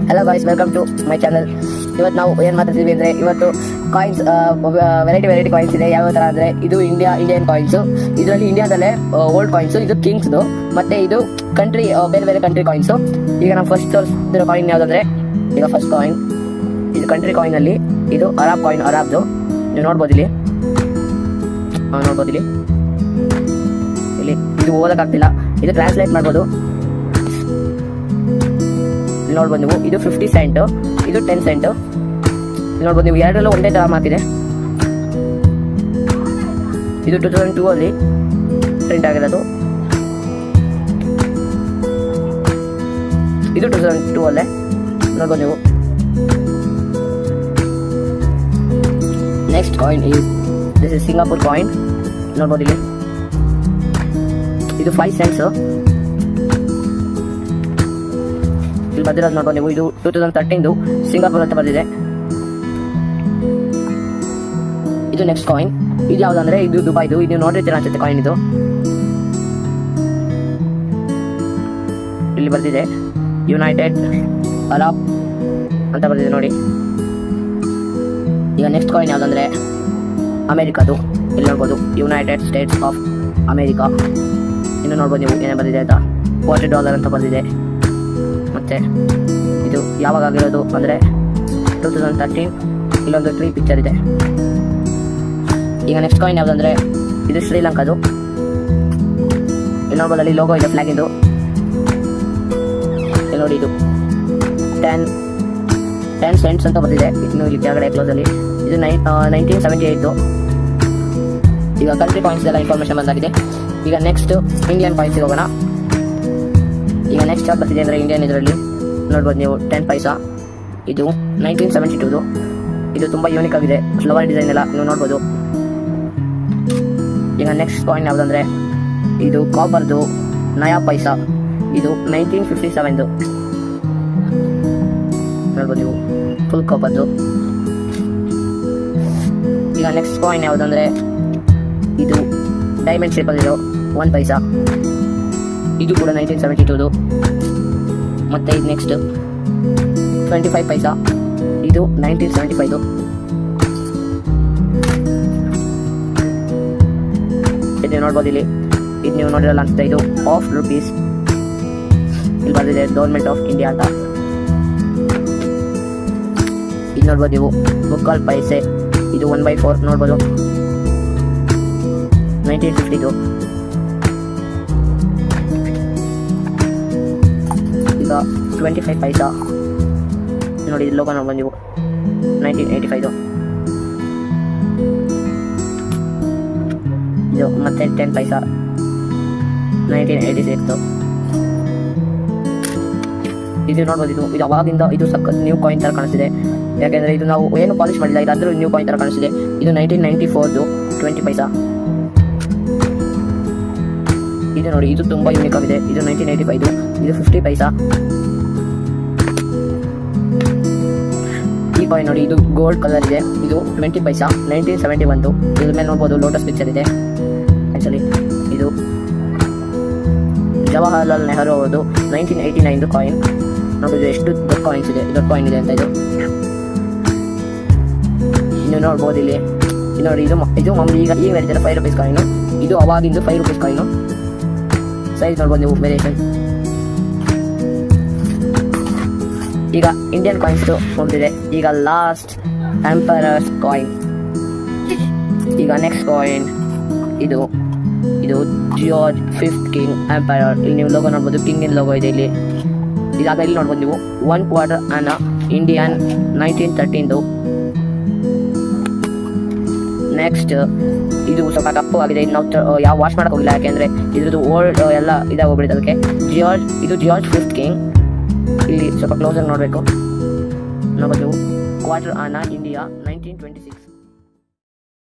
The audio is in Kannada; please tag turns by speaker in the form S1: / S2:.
S1: Hello guys, welcome to my channel. ಇವತ್ತು ನಾವು ಏನು ಮಾತಾಡ್ತೀವಿ ಅಂದರೆ, ಇವತ್ತು ಕಾಯಿನ್ಸ್ ವೆರೈಟಿ ಕಾಯಿನ್ಸ್ ಇದೆ. ಯಾವ ಥರ ಅಂದರೆ, ಇದು ಇಂಡಿಯನ್ ಕಾಯಿನ್ಸು. ಇದರಲ್ಲಿ ಇಂಡಿಯಾದಲ್ಲೇ ಓಲ್ಡ್ ಕಾಯಿನ್ಸು, ಇದು ಕಿಂಗ್ಸ್ದು, ಮತ್ತು ಇದು ಕಂಟ್ರಿ ಬೇರೆ ಕಂಟ್ರಿ ಕಾಯಿನ್ಸು. ಈಗ ನಾವು ಫಸ್ಟ್ ತೋರಿಸ್ತಿರೋ ಕಾಯಿನ್ ಯಾವುದಂದರೆ, ಈಗ ಫಸ್ಟ್ ಕಾಯಿನ್ ಇದು ಕಂಟ್ರಿ ಕಾಯಿನಲ್ಲಿ, ಇದು ಅರಾಬ್ ಕಾಯಿನ್, ಅರಾಬ್ದು. ನೀವು ನೋಡ್ಬೋದು ಇಲ್ಲಿ ಇದು ಓದಕ್ಕಾಗ್ತಿಲ್ಲ, ಇದು ಟ್ರಾನ್ಸ್ಲೇಟ್ ಮಾಡ್ಬೋದು. ನೋಡ್ಬೋದು ನೀವು, ಇದು 50 ಸೆಂಟು, ಇದು 10 ಸೆಂಟು. ನೋಡ್ಬೋದು ನೀವು, ಎರಡರಲ್ಲೂ ಒಂದೇ ಥರ ಮಾತಿದೆ. ಇದು 2002 ಅಲ್ಲಿ ಪ್ರಿಂಟ್ ಆಗಿರೋದು, ಇದು 2002 ಅಲ್ಲೇ. ನೋಡ್ಬೋದು ನೀವು. Next coin this is Singapore coin. ನೋಡ್ಬೋದು ಇಲ್ಲಿ, ಇದು 5 ಸೆಂಟ್ಸು. ಇಲ್ಲಿ ಬರ್ದಿರೋದು ನೋಡ್ಬೋದು ನೀವು, ಇದು 2013 ಸಿಂಗಾಪುರ್ ಅಂತ ಬರ್ದಿದೆ. ಇದು ನೆಕ್ಸ್ಟ್ ಕಾಯಿನ್. ಇದು ಯಾವುದಂದ್ರೆ, ಇದು ದುಬೈದು. ಇದು ನೋಡಿರ್ತೀರ ಅನ್ಸುತ್ತೆ ಕಾಯಿನ್. ಇದು ಇಲ್ಲಿ ಬರ್ದಿದೆ ಯುನೈಟೆಡ್ ಅರಬ್ ಅಂತ ಬರ್ದಿದೆ ನೋಡಿ. ಈಗ ನೆಕ್ಸ್ಟ್ ಕಾಯಿನ್ ಯಾವುದಂದ್ರೆ ಅಮೇರಿಕಾದು. ಇಲ್ಲಿ ನೋಡ್ಬೋದು ಯುನೈಟೆಡ್ ಸ್ಟೇಟ್ಸ್ ಆಫ್ ಅಮೇರಿಕಾ. ಇನ್ನು ನೋಡ್ಬೋದು ನೀವು ಏನೇ ಬರ್ದಿದೆ ಅಂತ, $40 ಅಂತ ಬರ್ದಿದೆ. ಮತ್ತು ಇದು ಯಾವಾಗ ಆಗಿರೋದು ಅಂದರೆ 2013. ಇಲ್ಲೊಂದು ಟ್ರೀ ಪಿಕ್ಚರ್ ಇದೆ. ಈಗ ನೆಕ್ಸ್ಟ್ ಕಾಯಿನ್ ಯಾವುದಂದರೆ, ಇದು ಶ್ರೀಲಂಕಾದು. ಇಲ್ಲಿ ನೋಡ್ಬೋದು, ಅಲ್ಲಿ ಲೋಗೋ ಇದೆ ಫ್ಲಾಗಿಂದು. ಇಲ್ಲಿ ನೋಡಿ, ಇದು 10 ಸೆಂಟ್ಸ್ ಅಂತ ಬರ್ತಿದೆ. ಇನ್ನು ಇಲ್ಲಿ ಕೆಳಗಡೆ ಕ್ಲೋಸಲ್ಲಿ ಇದು 1978. ಈಗ ಕಂಟ್ರಿ ಕಾಯಿನ್ಸ್ ಎಲ್ಲ ಇನ್ಫಾರ್ಮೇಷನ್ ಬಂದಾಗಿದೆ. ಈಗ ನೆಕ್ಸ್ಟ್ ಇಂಡಿಯನ್ ಕಾಯಿನ್ಸ್ಗೆ ಹೋಗೋಣ. ಈಗ ನೆಕ್ಸ್ಟ್ ಯಾವ್ದು ಬರ್ತಿದೆ ಅಂದರೆ, ಇಂಡಿಯನ್ ಇದರಲ್ಲಿ ನೋಡ್ಬೋದು ನೀವು 10 ಪೈಸಾ. ಇದು 1972. ಇದು ತುಂಬ ಯೂನಿಕ್ ಆಗಿದೆ, ಫ್ಲವರ್ ಡಿಸೈನ್ ಎಲ್ಲ ನೀವು ನೋಡ್ಬೋದು. ಈಗ ನೆಕ್ಸ್ಟ್ ಕಾಯಿನ್ ಯಾವುದಂದರೆ, ಇದು ಕಾಪರ್ದು ನಯಾ ಪೈಸಾ. ಇದು 1957. ನೋಡ್ಬೋದು ನೀವು, ಫುಲ್ ಕಾಪರ್ದು. ಈಗ ನೆಕ್ಸ್ಟ್ ಕಾಯಿನ್ ಯಾವುದಂದರೆ, ಇದು ಡೈಮಂಡ್ ಶೇಪಲ್ಲಿರೋ 1 ಪೈಸಾ. ಇದು ಕೂಡ 1972. ಮತ್ತು ಇದು ನೆಕ್ಸ್ಟ್ 25 ಪೈಸಾ. ಇದು 1975. ಇದು ನೋಡ್ಬೋದು ಇಲ್ಲಿ, ಇದು ನೀವು ನೋಡಿರಲ್ಲ ಅನ್ಸುತ್ತೆ, ಇದು ಆಫ್ ರೂಪೀಸ್. ಇಲ್ಲಿ ಬಂದಿದೆ ಗೌರ್ಮೆಂಟ್ ಆಫ್ ಇಂಡಿಯಾ ಅಂತ. ಇದು ನೋಡ್ಬೋದು ನೀವು, 3 ಪೈಸೆ. ಇದು 1/4 ನೋಡ್ಬೋದು, 1950. ಈಗ 25 ಪೈಸಾ ನೋಡಿ, ಇದು ಲೋಗೋ ನೋಡ್ಬೋದು ನೀವು, 1985. ಇದು ಮತ್ತೆ 10 ಪೈಸಾ, 1986. ಇದು ನೋಡ್ಬೋದು, ಇದು ಅವಾಗಿಂದ ಇದು ಸಖತ್ ನ್ಯೂ ಕಾಯಿನ್ ಥರ ಕಾಣಿಸ್ತಿದೆ. ಯಾಕೆಂದರೆ ಇದು ನಾವು ಏನು ಪಾಲಿಶ್ ಮಾಡಿಲ್ಲ, ಇದಾದರೂ ನ್ಯೂ ಕಾಯಿನ್ ಥರ ಕಾಣಿಸ್ತಿದೆ. ಇದು 1994 20 ಪೈಸಾ. ಇದು ನೋಡಿ, ಇದು ತುಂಬ ಯೂನಿಕ್ ಆಗಿದೆ. ಇದು 1985. ಇದು 50 ಪೈಸಾ. ಈ ಕಾಯಿನ್ ನೋಡಿ, ಇದು ಗೋಲ್ಡ್ ಕಲರ್ ಇದೆ. ಇದು 20 ಪೈಸಾ, 1971. ಇದ್ರ ಮೇಲೆ ನೋಡ್ಬೋದು ಲೋಟಸ್ ಪಿಕ್ಚರ್ ಇದೆ. ಆ್ಯಕ್ಚುಲಿ ಇದು ಜವಾಹರ್ಲಾಲ್ ನೆಹರು ಅವರದು 1989 ಕಾಯಿನ್. ನೋಡಿದ್ರೆ ಎಷ್ಟು ದೊಡ್ಡ ಕಾಯಿನ್ಸ್ ಇದೆ, ದೊಡ್ಡ ಕಾಯಿನ್ ಇದೆ ಅಂತ. ಇದು ನೀವು ನೋಡ್ಬೋದು ಇಲ್ಲಿ. ನೋಡಿ, ಇದು ಮಮ್ಮಿ ಈಗ ಹೇಳ್ತಾರೆ 5 ರೂಪೀಸ್ ಕಾಯಿನು. ಇದು ಅವಾಗಿಂದು 5 ರೂಪೀಸ್ ಕಾಯಿನು. ಸೈಜ್ ನೋಡ್ಬೋದು ನೀವು, ವೇರಿಯೇಷನ್. ಈಗ ಇಂಡಿಯನ್ ಕಾಯಿನ್ಸ್ ಮುಗಿದಿದೆ. ಈಗ ಲಾಸ್ಟ್ ಎಂಪರರ್ಸ್ ಕಾಯಿನ್. ಈಗ ನೆಕ್ಸ್ಟ್ ಕಾಯಿನ್ ಇದು ಜಾರ್ಜ್ 5th ಕಿಂಗ್ ಎಂಪರರ್. ಇಲ್ಲಿ ನೀವು ಲೋಗೋ ನೋಡ್ಬೋದು, ಕಿಂಗಿನ ಲೋಗೋ ಇದೆ ಇಲ್ಲಿ. ಇದಾಗ ಇಲ್ಲಿ ನೋಡ್ಬೋದು ನೀವು, 1/4 ಆನಾ ಇಂಡಿಯನ್ 1913. ನೆಕ್ಸ್ಟ್ ಇದು ಸ್ವಲ್ಪ ಕಪ್ಪು ಆಗಿದೆ. ಇದು ನಾವು ಯಾವ ವಾಶ್ ಮಾಡಕ್ಕೆ ಹೋಗಿಲ್ಲ, ಯಾಕೆಂದರೆ ಇದ್ರದ್ದು ಓಲ್ಡ್ ಎಲ್ಲ ಇದಾಗೋಗ್ಬಿಡುತ್ತೆ ಅದಕ್ಕೆ. ಇದು ಜಾರ್ಜ್ 5th ಕಿಂಗ್. ಇಲ್ಲಿ ಸ್ವಲ್ಪ ಕ್ಲೋಸಾಗಿ ನೋಡಬೇಕು. ನೋಡ್ಬೋದು ನೀವು, 1/4 ಆನಾ ಇಂಡಿಯಾ 1926.